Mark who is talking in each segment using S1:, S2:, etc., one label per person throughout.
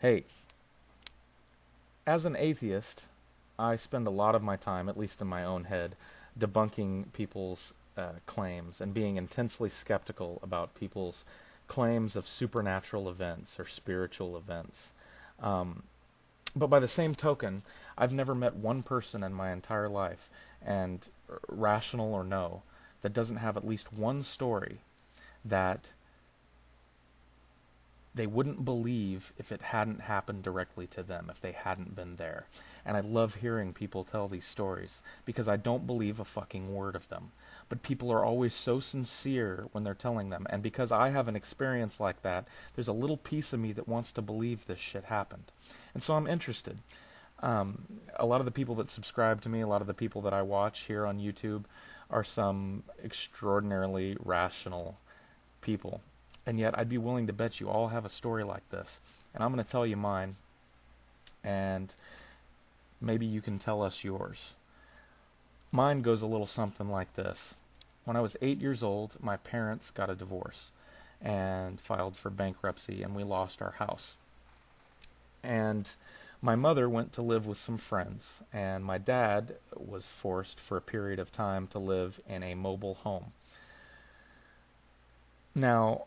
S1: Hey, as an atheist, I spend a lot of my time, at least in my own head, debunking people's claims and being intensely skeptical about people's claims of supernatural events or spiritual events. Um, but by the same token, I've never met one person in my entire life, and rational or no, that doesn't have at least one story that they wouldn't believe if it hadn't happened directly to them, if they hadn't been there. And I love hearing people tell these stories because I don't believe a fucking word of them. But people are always so sincere when they're telling them. And because I have an experience like that, there's a little piece of me that wants to believe this shit happened. And so I'm interested. A lot of the people that subscribe to me, a lot of the people that I watch here on YouTube, are some extraordinarily rational people. And yet I'd be willing to bet you all have a story like this. And I'm going to tell you mine, and maybe you can tell us yours. Mine goes a little something like this. When I was 8 years old, my parents got a divorce and filed for bankruptcy, and we lost our house. And my mother went to live with some friends, and my dad was forced for a period of time to live in a mobile home. Now,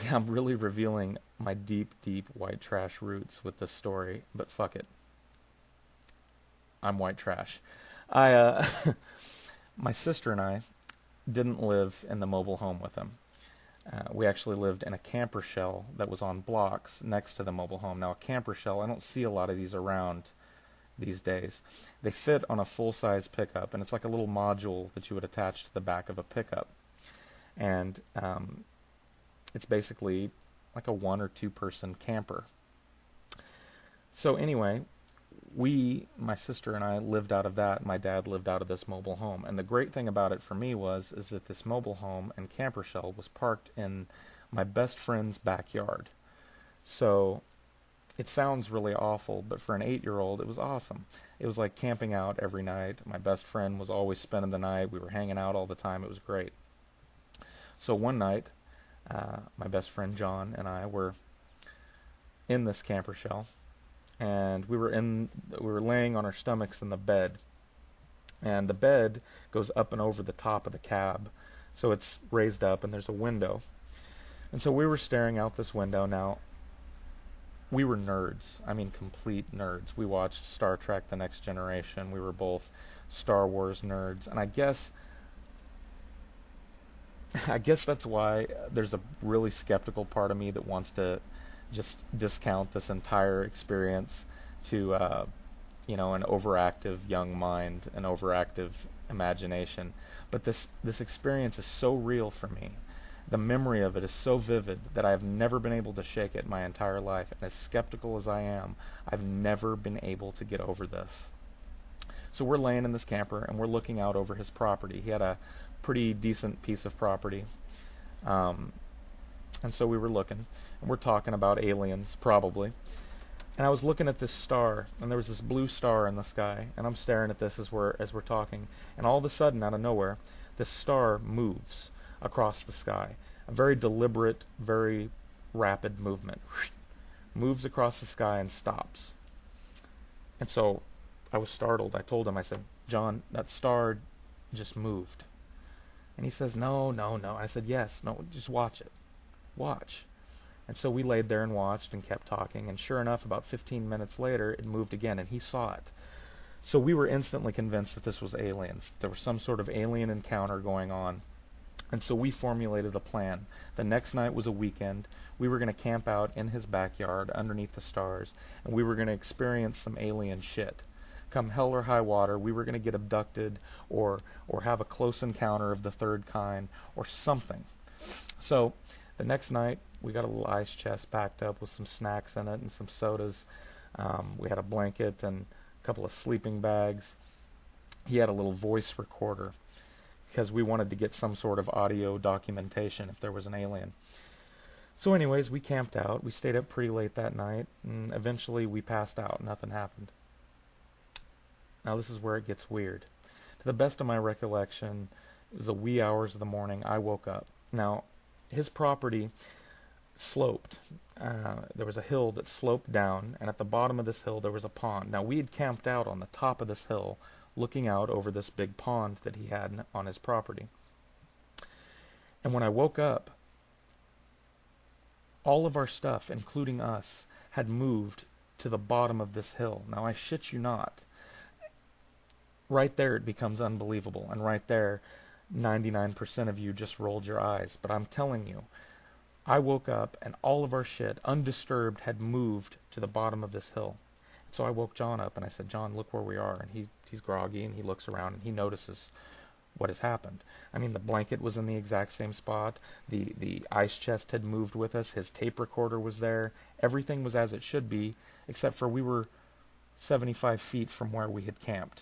S1: I'm really revealing my deep, deep white trash roots with this story, but fuck it. I'm white trash. I, my sister and I didn't live in the mobile home with them. We actually lived in a camper shell that was on blocks next to the mobile home. Now, a camper shell, I don't see a lot of these around these days. They fit on a full-size pickup, and it's like a little module that you would attach to the back of a pickup. And it's basically like a 1 or 2 person camper. So anyway, my sister and I lived out of that. My dad lived out of this mobile home. And the great thing about it for me is that this mobile home and camper shell was parked in my best friend's backyard. So it sounds really awful, but for an 8-year-old, it was awesome. It was like camping out every night. My best friend was always spending the night. We were hanging out all the time. It was great. So one night, my best friend John and I were in this camper shell, and we were laying on our stomachs in the bed, and the bed goes up and over the top of the cab, so it's raised up, and there's a window, and so we were staring out this window. Now, we were nerds. I mean, complete nerds. We watched Star Trek: The Next Generation. We were both Star Wars nerds, and I guess that's why there's a really skeptical part of me that wants to just discount this entire experience to, an overactive young mind, an overactive imagination. But this experience is so real for me. The memory of it is so vivid that I have never been able to shake it my entire life. And as skeptical as I am, I've never been able to get over this. So we're laying in this camper, and we're looking out over his property. He had a pretty decent piece of property. And so we were looking, and we're talking about aliens, probably. And I was looking at this star, and there was this blue star in the sky, and I'm staring at this as we're talking. And all of a sudden, out of nowhere, this star moves across the sky. A very deliberate, very rapid movement. Moves across the sky and stops. And so I was startled. I told him, I said, John, that star just moved. And he says, no, no, no. I said, yes, no, just watch it. Watch. And so we laid there and watched and kept talking. And sure enough, about 15 minutes later, it moved again, and he saw it. So we were instantly convinced that this was aliens. There was some sort of alien encounter going on. And so we formulated a plan. The next night was a weekend. We were going to camp out in his backyard underneath the stars, and we were going to experience some alien shit. Come hell or high water, we were going to get abducted or have a close encounter of the third kind or something. So the next night, we got a little ice chest packed up with some snacks in it and some sodas. We had a blanket and a couple of sleeping bags. He had a little voice recorder because we wanted to get some sort of audio documentation if there was an alien. So anyways, we camped out. We stayed up pretty late that night, and eventually we passed out. Nothing happened. Now this is where it gets weird. To the best of my recollection, it was the wee hours of the morning. I woke up. Now, his property, sloped. There was a hill that sloped down, and at the bottom of this hill there was a pond. Now, we had camped out on the top of this hill, looking out over this big pond that he had on his property. And when I woke up, all of our stuff, including us, had moved to the bottom of this hill. Now, I shit you not. Right there it becomes unbelievable, and right there 99% of you just rolled your eyes. But I'm telling you, I woke up and all of our shit, undisturbed, had moved to the bottom of this hill. So I woke John up and I said, John, look where we are. And he's groggy and he looks around and he notices what has happened. I mean, the blanket was in the exact same spot. The ice chest had moved with us. His tape recorder was there. Everything was as it should be, except for we were 75 feet from where we had camped.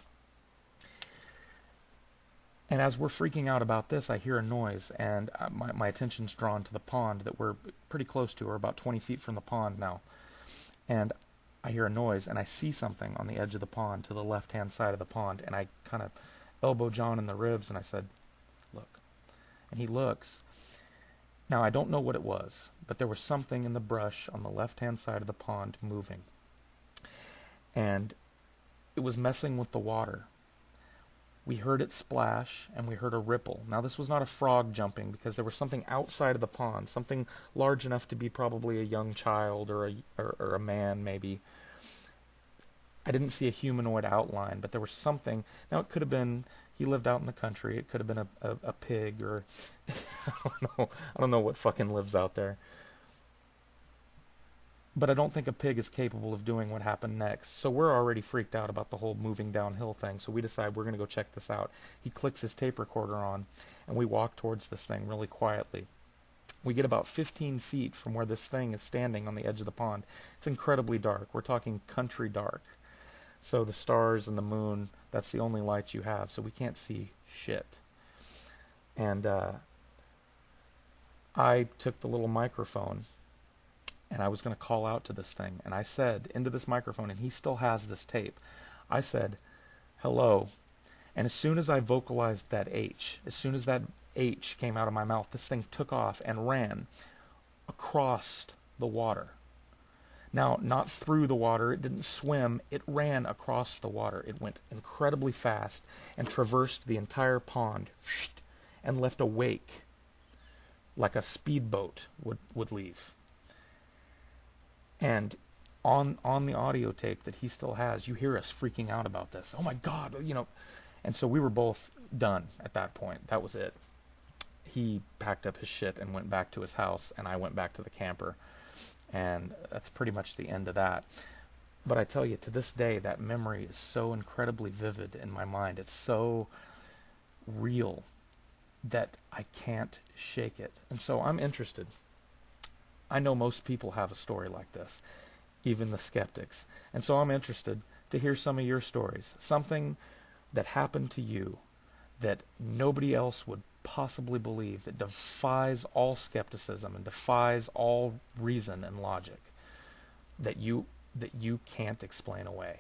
S1: And as we're freaking out about this, I hear a noise, and my attention's drawn to the pond that we're pretty close to. We're about 20 feet from the pond now. And I hear a noise, and I see something on the edge of the pond to the left-hand side of the pond, and I kind of elbow John in the ribs, and I said, look. And he looks. Now, I don't know what it was, but there was something in the brush on the left-hand side of the pond moving. And it was messing with the water. We heard it splash, and we heard a ripple. Now, this was not a frog jumping, because there was something outside of the pond, something large enough to be probably a young child or a man, maybe. I didn't see a humanoid outline, but there was something. Now, it could have been, he lived out in the country. It could have been a pig, or I don't know what fucking lives out there. But I don't think a pig is capable of doing what happened next. So we're already freaked out about the whole moving downhill thing. So we decide we're going to go check this out. He clicks his tape recorder on, and we walk towards this thing really quietly. We get about 15 feet from where this thing is standing on the edge of the pond. It's incredibly dark. We're talking country dark. So the stars and the moon, that's the only light you have. So we can't see shit. And I took the little microphone, and I was going to call out to this thing. And I said into this microphone, and he still has this tape, I said, hello. And as soon as I vocalized that H, as soon as that H came out of my mouth, this thing took off and ran across the water. Now, not through the water, it didn't swim, it ran across the water. It went incredibly fast and traversed the entire pond and left a wake like a speedboat would leave. And on the audio tape that he still has, you hear us freaking out about this. Oh my God, you know. And so we were both done at that point. That was it. He packed up his shit and went back to his house, and I went back to the camper. And that's pretty much the end of that. But I tell you, to this day, that memory is so incredibly vivid in my mind. It's so real that I can't shake it. And so I'm interested. I know most people have a story like this, even the skeptics. And so I'm interested to hear some of your stories. Something that happened to you that nobody else would possibly believe, that defies all skepticism and defies all reason and logic, that you can't explain away.